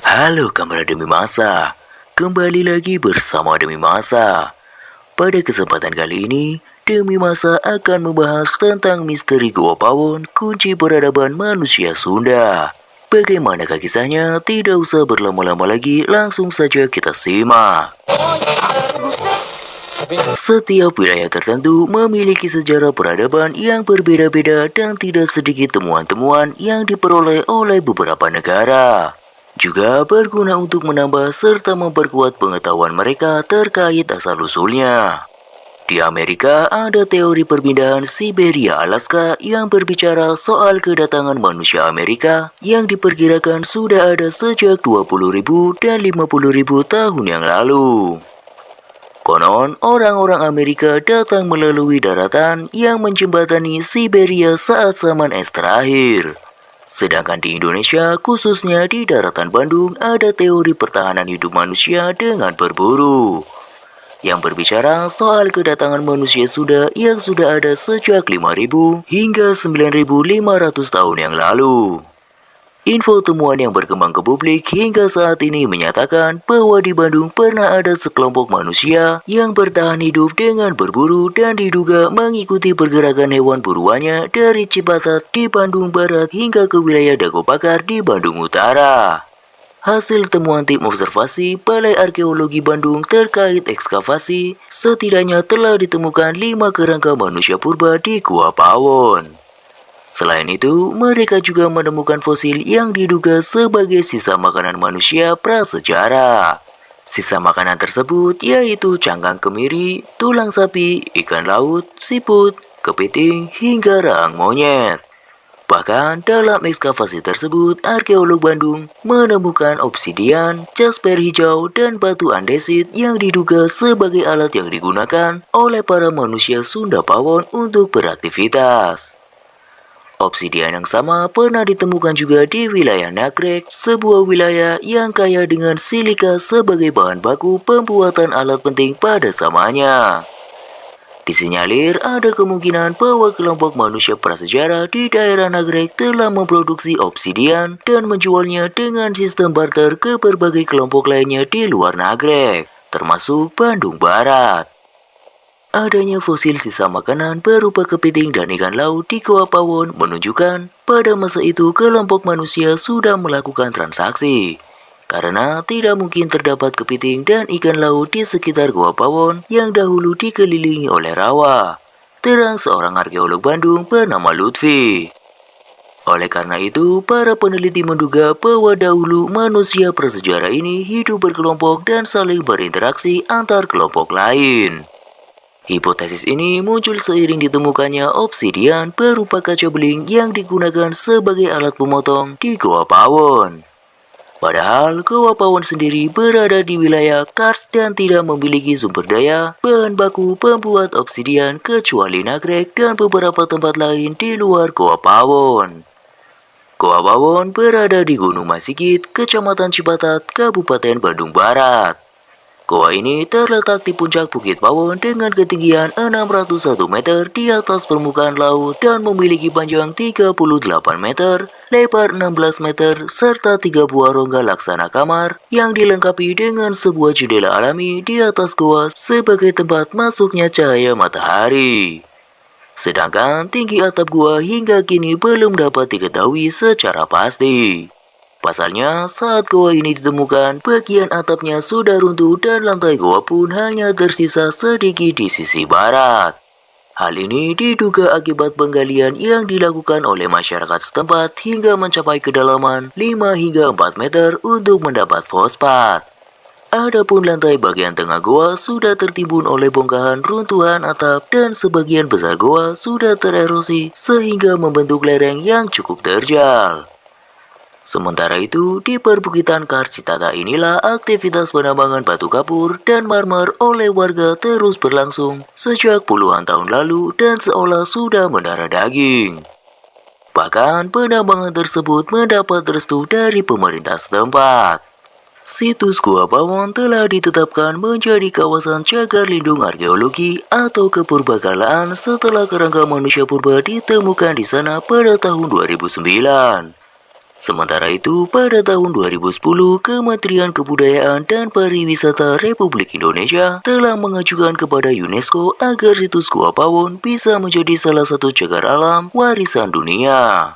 Halo kamu Demi Masa, kembali lagi bersama Demi Masa. Pada kesempatan kali ini, Demi Masa akan membahas tentang misteri Goa Pawon, kunci peradaban manusia Sunda. Bagaimanakah kisahnya? Tidak usah berlama-lama lagi, langsung saja kita simak. Setiap wilayah tertentu memiliki sejarah peradaban yang berbeda-beda dan tidak sedikit temuan-temuan yang diperoleh oleh beberapa negara. Juga berguna untuk menambah serta memperkuat pengetahuan mereka terkait asal-usulnya. Di Amerika ada teori perpindahan Siberia-Alaska yang berbicara soal kedatangan manusia Amerika yang diperkirakan sudah ada sejak 20.000 dan 50.000 tahun yang lalu. Konon, orang-orang Amerika datang melalui daratan yang menjembatani Siberia saat zaman es terakhir. Sedangkan di Indonesia, khususnya di daratan Bandung, ada teori pertahanan hidup manusia dengan berburu, yang berbicara soal kedatangan manusia Sunda yang sudah ada sejak 5.000 hingga 9.500 tahun yang lalu. Info temuan yang berkembang ke publik hingga saat ini menyatakan bahwa di Bandung pernah ada sekelompok manusia yang bertahan hidup dengan berburu dan diduga mengikuti pergerakan hewan buruannya dari Cipatat di Bandung Barat hingga ke wilayah Dagopakar di Bandung Utara. Hasil temuan tim observasi Balai Arkeologi Bandung terkait ekskavasi, setidaknya telah ditemukan 5 kerangka manusia purba di Gua Pawon. Selain itu, mereka juga menemukan fosil yang diduga sebagai sisa makanan manusia prasejarah. Sisa makanan tersebut yaitu cangkang kemiri, tulang sapi, ikan laut, siput, kepiting, hingga rahang monyet. Bahkan dalam ekskavasi tersebut, arkeolog Bandung menemukan obsidian, jasper hijau, dan batu andesit yang diduga sebagai alat yang digunakan oleh para manusia Sunda Pawon untuk beraktivitas. Obsidian yang sama pernah ditemukan juga di wilayah Nagrek, sebuah wilayah yang kaya dengan silika sebagai bahan baku pembuatan alat penting pada zamanya. Disinyalir ada kemungkinan bahwa kelompok manusia prasejarah di daerah Nagrek telah memproduksi obsidian dan menjualnya dengan sistem barter ke berbagai kelompok lainnya di luar Nagrek, termasuk Bandung Barat. Adanya fosil sisa makanan berupa kepiting dan ikan laut di Goa Pawon menunjukkan pada masa itu kelompok manusia sudah melakukan transaksi. Karena tidak mungkin terdapat kepiting dan ikan laut di sekitar Goa Pawon yang dahulu dikelilingi oleh rawa, terang seorang arkeolog Bandung bernama Lutfi. Oleh karena itu, para peneliti menduga bahwa dahulu manusia prasejarah ini hidup berkelompok dan saling berinteraksi antar kelompok lain. Hipotesis ini muncul seiring ditemukannya obsidian berupa kaca beling yang digunakan sebagai alat pemotong di Goa Pawon. Padahal Goa Pawon sendiri berada di wilayah Kars dan tidak memiliki sumber daya bahan baku pembuat obsidian kecuali Nagrek dan beberapa tempat lain di luar Goa Pawon. Goa Pawon berada di Gunung Masigit, Kecamatan Cipatat, Kabupaten Bandung Barat. Goa ini terletak di puncak Bukit Pawon dengan ketinggian 601 meter di atas permukaan laut dan memiliki panjang 38 meter, lebar 16 meter, serta 3 buah rongga laksana kamar yang dilengkapi dengan sebuah jendela alami di atas goa sebagai tempat masuknya cahaya matahari. Sedangkan tinggi atap gua hingga kini belum dapat diketahui secara pasti. Pasalnya, saat goa ini ditemukan, bagian atapnya sudah runtuh dan lantai goa pun hanya tersisa sedikit di sisi barat. Hal ini diduga akibat penggalian yang dilakukan oleh masyarakat setempat hingga mencapai kedalaman 5 hingga 4 meter untuk mendapat fosfat. Adapun lantai bagian tengah goa sudah tertimbun oleh bongkahan runtuhan atap dan sebagian besar goa sudah tererosi sehingga membentuk lereng yang cukup terjal. Sementara itu, di perbukitan Karsitata inilah aktivitas penambangan batu kapur dan marmer oleh warga terus berlangsung sejak puluhan tahun lalu dan seolah sudah mendarah daging. Bahkan penambangan tersebut mendapat restu dari pemerintah setempat. Situs Gua Pawon telah ditetapkan menjadi kawasan cagar lindung arkeologi atau kepurbakalaan setelah kerangka manusia purba ditemukan di sana pada tahun 2009. Sementara itu, pada tahun 2010, Kementerian Kebudayaan dan Pariwisata Republik Indonesia telah mengajukan kepada UNESCO agar situs Gua Pawon bisa menjadi salah satu cagar alam warisan dunia.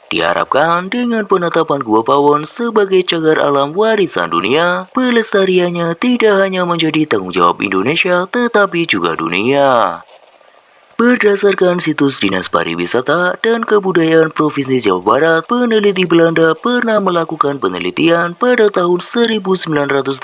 Diharapkan dengan penetapan Gua Pawon sebagai cagar alam warisan dunia, pelestariannya tidak hanya menjadi tanggung jawab Indonesia tetapi juga dunia. Berdasarkan situs Dinas Pariwisata dan Kebudayaan Provinsi Jawa Barat, peneliti Belanda pernah melakukan penelitian pada tahun 1930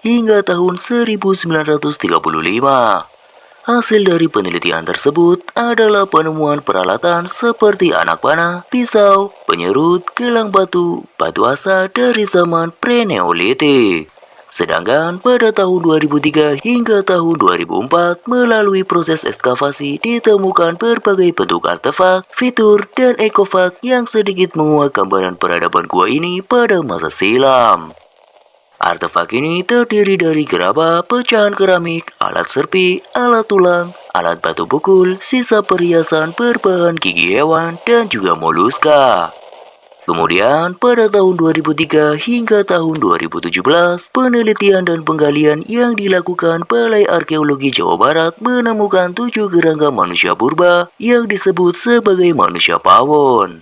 hingga tahun 1935. Hasil dari penelitian tersebut adalah penemuan peralatan seperti anak panah, pisau, penyerut, gelang batu, batu asa dari zaman pre-Neolitik. Sedangkan pada tahun 2003 hingga tahun 2004, melalui proses ekskavasi ditemukan berbagai bentuk artefak, fitur, dan ekofak yang sedikit menguak gambaran peradaban gua ini pada masa silam. Artefak ini terdiri dari gerabah, pecahan keramik, alat serpi, alat tulang, alat batu pukul, sisa perhiasan berbahan gigi hewan, dan juga moluska. Kemudian, pada tahun 2003 hingga tahun 2017, penelitian dan penggalian yang dilakukan Balai Arkeologi Jawa Barat menemukan 7 kerangka manusia purba yang disebut sebagai manusia pawon.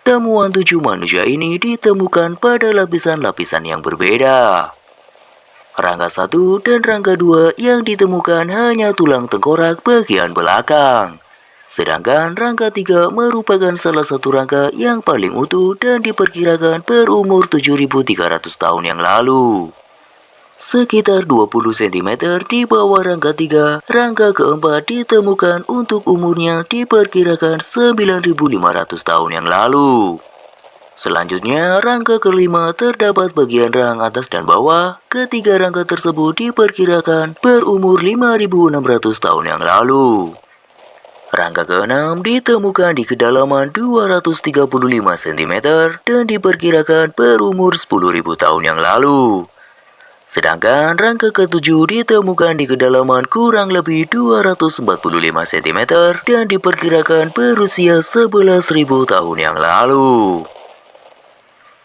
Temuan 7 manusia ini ditemukan pada lapisan-lapisan yang berbeda. Rangka 1 dan rangka 2 yang ditemukan hanya tulang tengkorak bagian belakang. Sedangkan rangka 3 merupakan salah satu rangka yang paling utuh dan diperkirakan berumur 7.300 tahun yang lalu. Sekitar 20 cm di bawah rangka 3, rangka keempat ditemukan untuk umurnya diperkirakan 9.500 tahun yang lalu. Selanjutnya, rangka kelima terdapat bagian rahang atas dan bawah. Ketiga rangka tersebut diperkirakan berumur 5.600 tahun yang lalu. Rangka keenam ditemukan di kedalaman 235 cm dan diperkirakan berumur 10.000 tahun yang lalu. Sedangkan rangka ketujuh ditemukan di kedalaman kurang lebih 245 cm dan diperkirakan berusia 11.000 tahun yang lalu.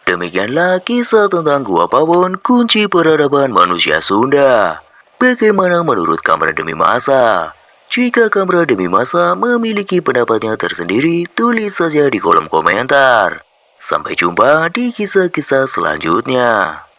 Demikianlah kisah tentang Gua Pawon, kunci peradaban manusia Sunda. Bagaimana menurut Kamera Demi Masa? Jika Kamera Demi Masa memiliki pendapatnya tersendiri, tulis saja di kolom komentar. Sampai jumpa di kisah-kisah selanjutnya.